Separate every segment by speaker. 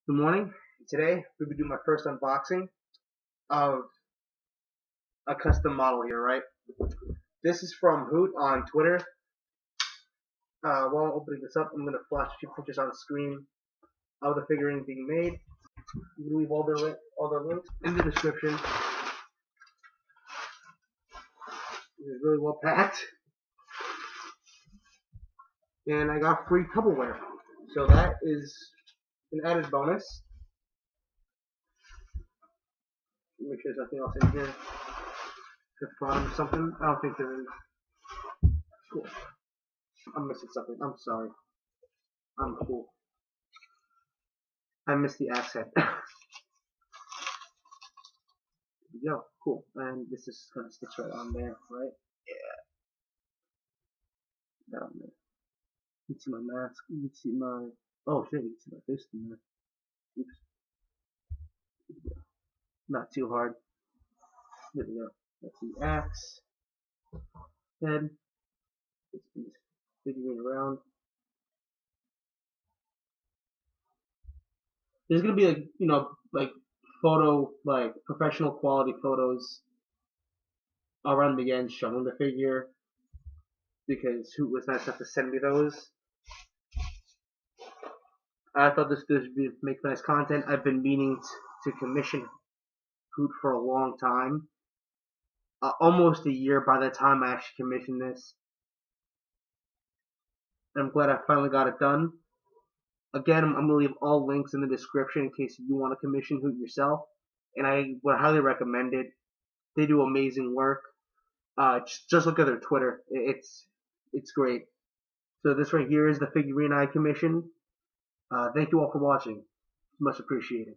Speaker 1: Good morning. Today we'll be doing my first unboxing of a custom model here, right? This is from Hoot on Twitter. While I'm opening this up, I'm going to flash a few pictures on the screen of the figurine being made. I'm going to leave all their links in the description. This is really well packed. And I got free Tupperware. So that is an added bonus. Make sure there's nothing else in here. The bottom or something. I don't think there is. Cool. I'm missing something. I'm sorry. I'm cool. I missed the accent. There we go. Cool. And this is kind of sticks right on there, right? Yeah. That on there. You can see my mask. You can see my. Oh shit! You can see my face in there. Oops. There we go. Not too hard. There we go. That's the axe. Head. It's figuring around. There's gonna be like photo, like professional quality photos around the end showing the figure, because Hoot was nice enough to send me those. I thought this would make nice content. I've been meaning to commission Hoot for a long time. Almost a year by the time I actually commissioned this. I'm glad I finally got it done. Again, I'm going to leave all links in the description in case you want to commission Hoot yourself. And I would highly recommend it. They do amazing work. Just look at their Twitter. It's great. So this right here is the figurine I commissioned. Thank you all for watching. It's much appreciated.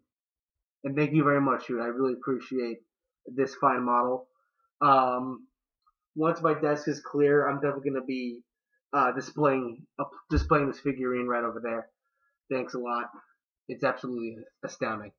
Speaker 1: And thank you very much, Hoot. I really appreciate this fine model. Once my desk is clear, I'm definitely going to be displaying this figurine right over there. Thanks a lot. It's absolutely astounding.